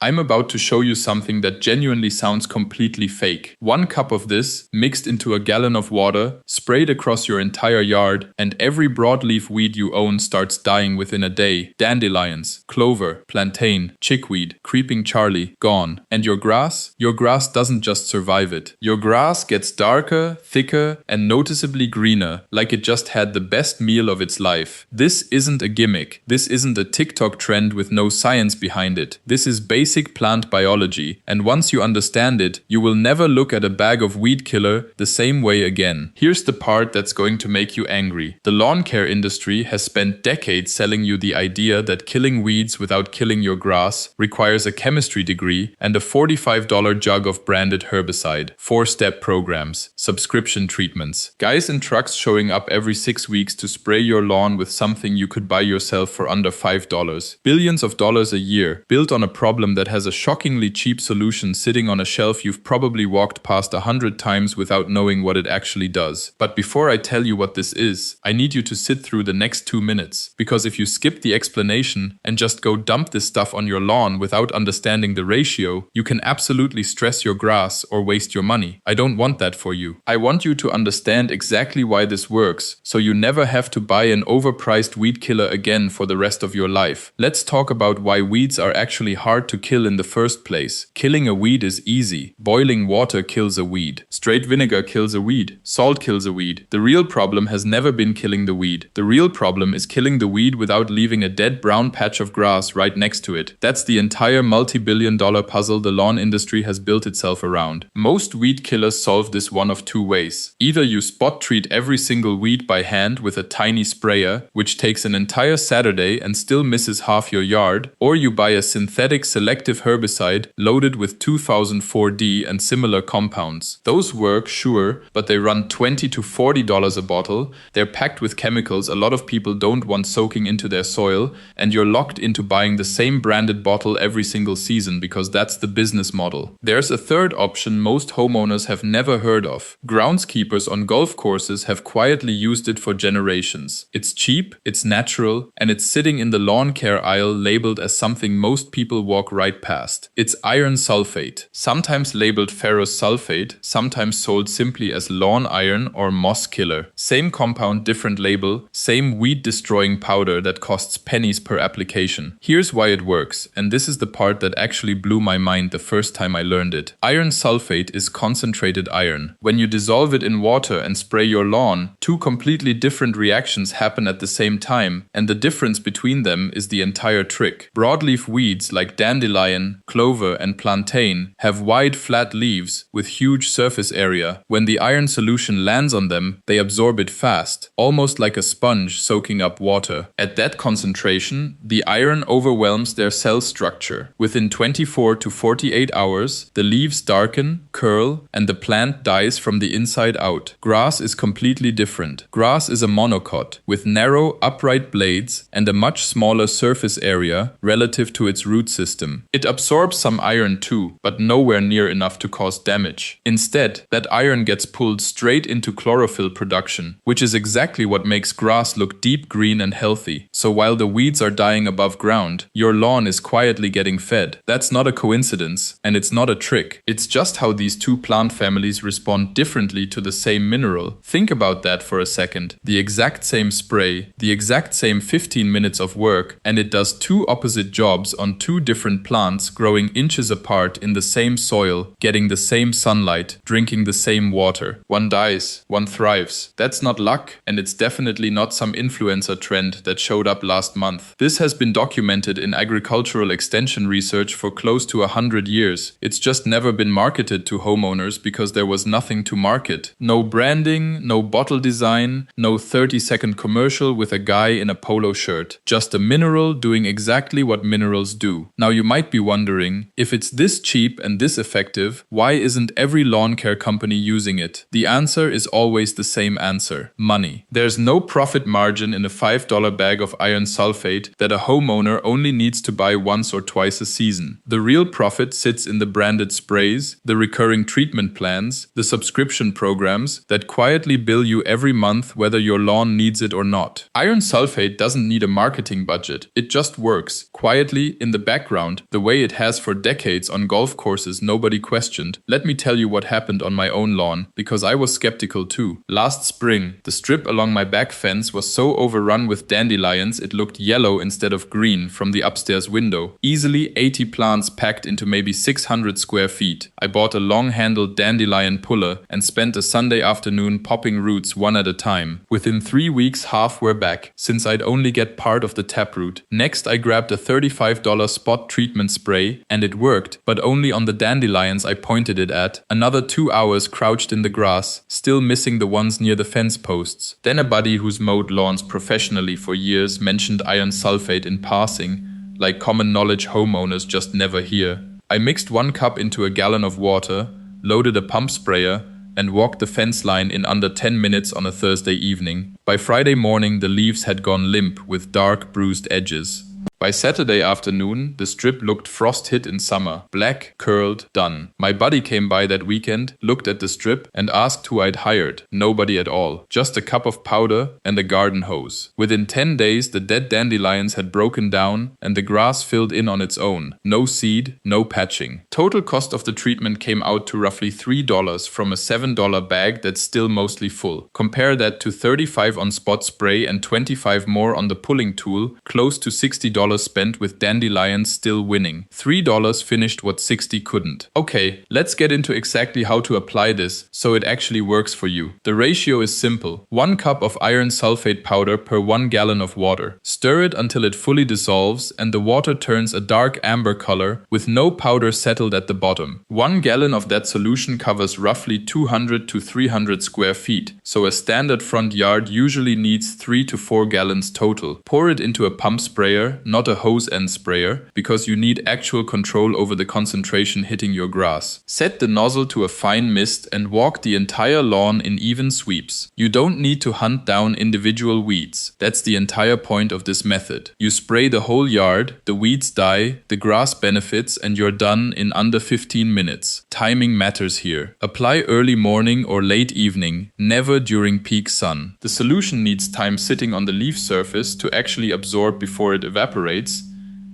I'm about to show you something that genuinely sounds completely fake. 1 cup of this, mixed into a gallon of water, sprayed across your entire yard, and every broadleaf weed you own starts dying within a day. Dandelions, clover, plantain, chickweed, creeping Charlie, gone. And your grass? Your grass doesn't just survive it. Your grass gets darker, thicker, and noticeably greener, like it just had the best meal of its life. This isn't a gimmick. This isn't a TikTok trend with no science behind it. This is basic plant biology, and once you understand it, you will never look at a bag of weed killer the same way again. Here's the part that's going to make you angry. The lawn care industry has spent decades selling you the idea that killing weeds without killing your grass requires a chemistry degree and a $45 jug of branded herbicide. 4-step programs, subscription treatments, guys in trucks showing up every 6 weeks to spray your lawn with something you could buy yourself for under $5. Billions of dollars a year, built on a problem that has a shockingly cheap solution sitting on a shelf you've probably walked past 100 times without knowing what it actually does. But before I tell you what this is, I need you to sit through the next 2 minutes, because if you skip the explanation and just go dump this stuff on your lawn without understanding the ratio, you can absolutely stress your grass or waste your money. I don't want that for you. I want you to understand exactly why this works, so you never have to buy an overpriced weed killer again for the rest of your life. Let's talk about why weeds are actually hard to kill in the first place. Killing a weed is easy. Boiling water kills a weed. Straight vinegar kills a weed. Salt kills a weed. The real problem has never been killing the weed. The real problem is killing the weed without leaving a dead brown patch of grass right next to it. That's the entire multi-billion-dollar puzzle the lawn industry has built itself around. Most weed killers solve this one of 2 ways. Either you spot treat every single weed by hand with a tiny sprayer, which takes an entire Saturday and still misses half your yard, or you buy a synthetic selective herbicide loaded with 2004D and similar compounds. Those work, sure, but they run $20 to $40 a bottle, they're packed with chemicals a lot of people don't want soaking into their soil, and you're locked into buying the same branded bottle every single season because that's the business model. There's a third option most homeowners have never heard of. Groundskeepers on golf courses have quietly used it for generations. It's cheap, it's natural, and it's sitting in the lawn care aisle labeled as something most people walk right past. It's iron sulfate, sometimes labeled ferrous sulfate, sometimes sold simply as lawn iron or moss killer. Same compound, different label, same weed-destroying powder that costs pennies per application. Here's why it works, and this is the part that actually blew my mind the first time I learned it. Iron sulfate is concentrated iron. When you dissolve it in water and spray your lawn, 2 completely different reactions happen at the same time, and the difference between them is the entire trick. Broadleaf weeds like dandelion, clover, and plantain have wide, flat leaves with huge surface area. When the iron solution lands on them, they absorb it fast, almost like a sponge soaking up water. At that concentration, the iron overwhelms their cell structure. Within 24 to 48 hours, the leaves darken, curl, and the plant dies from the inside out. Grass is completely different. Grass is a monocot with narrow, upright blades and a much smaller surface area relative to its root system. It absorbs some iron too, but nowhere near enough to cause damage. Instead, that iron gets pulled straight into chlorophyll production, which is exactly what makes grass look deep green and healthy. So while the weeds are dying above ground, your lawn is quietly getting fed. That's not a coincidence, and it's not a trick. It's just how these 2 plant families respond differently to the same mineral. Think about that for a second. The exact same spray, the exact same 15 minutes of work, and it does 2 opposite jobs on 2 different plants growing inches apart in the same soil, getting the same sunlight, drinking the same water. One dies, one thrives. That's not luck, and it's definitely not some influencer trend that showed up last month. This has been documented in agricultural extension research for close to 100 years. It's just never been marketed to homeowners because there was nothing to market. No branding, no bottle design, no 30-second commercial with a guy in a polo shirt. Just a mineral doing exactly what minerals do. Now you might be wondering, if it's this cheap and this effective, why isn't every lawn care company using it? The answer is always the same answer: money. There's no profit margin in a $5 bag of iron sulfate that a homeowner only needs to buy once or twice a season. The real profit sits sits in the branded sprays, the recurring treatment plans, the subscription programs that quietly bill you every month whether your lawn needs it or not. Iron sulfate doesn't need a marketing budget. It just works, quietly, in the background, the way it has for decades on golf courses nobody questioned. Let me tell you what happened on my own lawn, because I was skeptical too. Last spring, the strip along my back fence was so overrun with dandelions it looked yellow instead of green from the upstairs window. Easily 80 plants packed into maybe 600 square feet. I bought a long-handled dandelion puller and spent a Sunday afternoon popping roots one at a time. Within 3 weeks, half were back, since I'd only get part of the taproot. Next, I grabbed a $35 spot treatment spray, and it worked, but only on the dandelions I pointed it at. Another 2 hours crouched in the grass, still missing the ones near the fence posts. Then a buddy who's mowed lawns professionally for years mentioned iron sulfate in passing, like common knowledge homeowners just never hear. I mixed 1 cup into a gallon of water, loaded a pump sprayer, and walked the fence line in under 10 minutes on a Thursday evening. By Friday morning, the leaves had gone limp with dark, bruised edges. By Saturday afternoon, the strip looked frost-hit in summer. Black, curled, done. My buddy came by that weekend, looked at the strip, and asked who I'd hired. Nobody at all. Just a cup of powder and a garden hose. Within 10 days, the dead dandelions had broken down, and the grass filled in on its own. No seed, no patching. Total cost of the treatment came out to roughly $3 from a $7 bag that's still mostly full. Compare that to $35 on spot spray and $25 more on the pulling tool, close to $60 spent with dandelions still winning. $3 finished what 60 couldn't. Okay, let's get into exactly how to apply this so it actually works for you. The ratio is simple. 1 cup of iron sulfate powder per 1 gallon of water. Stir it until it fully dissolves and the water turns a dark amber color with no powder settled at the bottom. 1 gallon of that solution covers roughly 200 to 300 square feet, so a standard front yard usually needs 3 to 4 gallons total. Pour it into a pump sprayer, not a hose end sprayer, because you need actual control over the concentration hitting your grass. Set the nozzle to a fine mist and walk the entire lawn in even sweeps. You don't need to hunt down individual weeds. That's the entire point of this method. You spray the whole yard, the weeds die, the grass benefits, and you're done in under 15 minutes. Timing matters here. Apply early morning or late evening, never during peak sun. The solution needs time sitting on the leaf surface to actually absorb before it evaporates,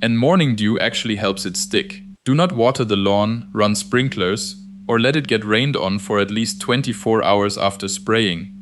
and morning dew actually helps it stick. Do not water the lawn, run sprinklers, or let it get rained on for at least 24 hours after spraying.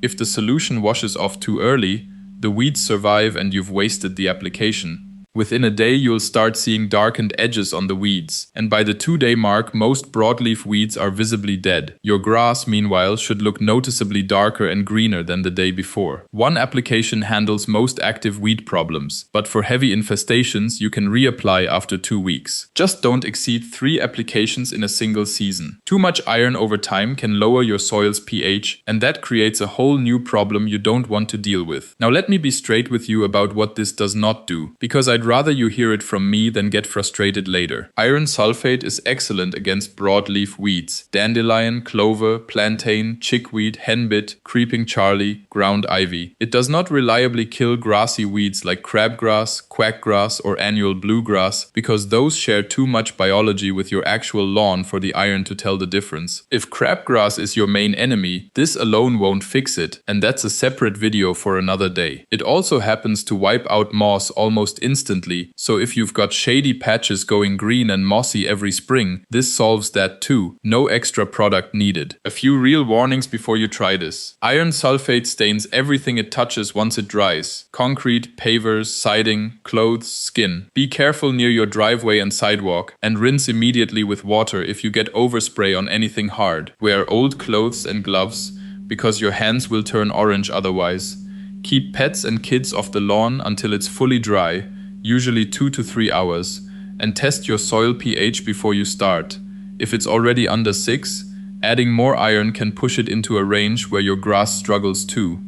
If the solution washes off too early, the weeds survive and you've wasted the application. Within a day, you'll start seeing darkened edges on the weeds, and by the 2-day mark, most broadleaf weeds are visibly dead. Your grass, meanwhile, should look noticeably darker and greener than the day before. 1 application handles most active weed problems, but for heavy infestations, you can reapply after 2 weeks. Just don't exceed 3 applications in a single season. Too much iron over time can lower your soil's pH, and that creates a whole new problem you don't want to deal with. Now let me be straight with you about what this does not do, because I'd rather you hear it from me than get frustrated later. Iron sulfate is excellent against broadleaf weeds: dandelion, clover, plantain, chickweed, henbit, creeping Charlie, ground ivy. It does not reliably kill grassy weeds like crabgrass, quackgrass, or annual bluegrass, because those share too much biology with your actual lawn for the iron to tell the difference. If crabgrass is your main enemy, this alone won't fix it, and that's a separate video for another day. It also happens to wipe out moss almost instantly, so if you've got shady patches going green and mossy every spring, this solves that too. No extra product needed. A few real warnings before you try this. Iron sulfate stains everything it touches once it dries: concrete, pavers, siding, clothes, skin. Be careful near your driveway and sidewalk, and rinse immediately with water if you get overspray on anything hard. Wear old clothes and gloves, because your hands will turn orange otherwise. Keep pets and kids off the lawn until it's fully dry, usually 2 to 3 hours, and test your soil pH before you start. If it's already under 6, adding more iron can push it into a range where your grass struggles too.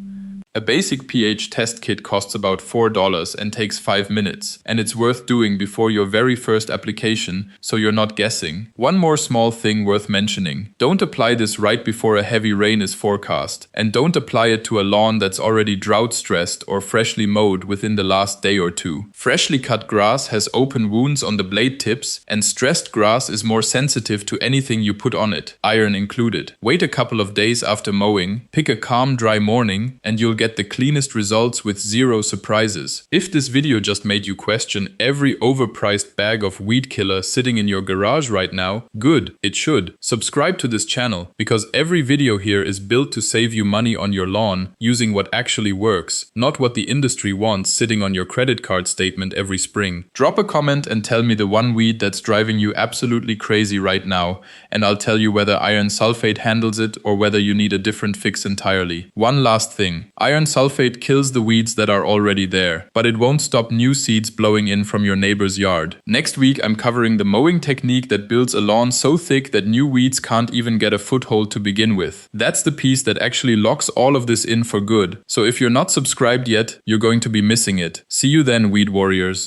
A basic pH test kit costs about $4 and takes 5 minutes, and it's worth doing before your very first application, so you're not guessing. One more small thing worth mentioning. Don't apply this right before a heavy rain is forecast, and don't apply it to a lawn that's already drought-stressed or freshly mowed within the last day or two. Freshly cut grass has open wounds on the blade tips, and stressed grass is more sensitive to anything you put on it, iron included. Wait a couple of days after mowing, pick a calm, dry morning, and you'll get the cleanest results with zero surprises. If this video just made you question every overpriced bag of weed killer sitting in your garage right now, good, it should. Subscribe to this channel, because every video here is built to save you money on your lawn using what actually works, not what the industry wants sitting on your credit card statement every spring. Drop a comment and tell me the one weed that's driving you absolutely crazy right now, and I'll tell you whether iron sulfate handles it or whether you need a different fix entirely. One last thing. Iron sulfate kills the weeds that are already there, but it won't stop new seeds blowing in from your neighbor's yard. Next week I'm covering the mowing technique that builds a lawn so thick that new weeds can't even get a foothold to begin with. That's the piece that actually locks all of this in for good. So if you're not subscribed yet, you're going to be missing it. See you then, weed warriors.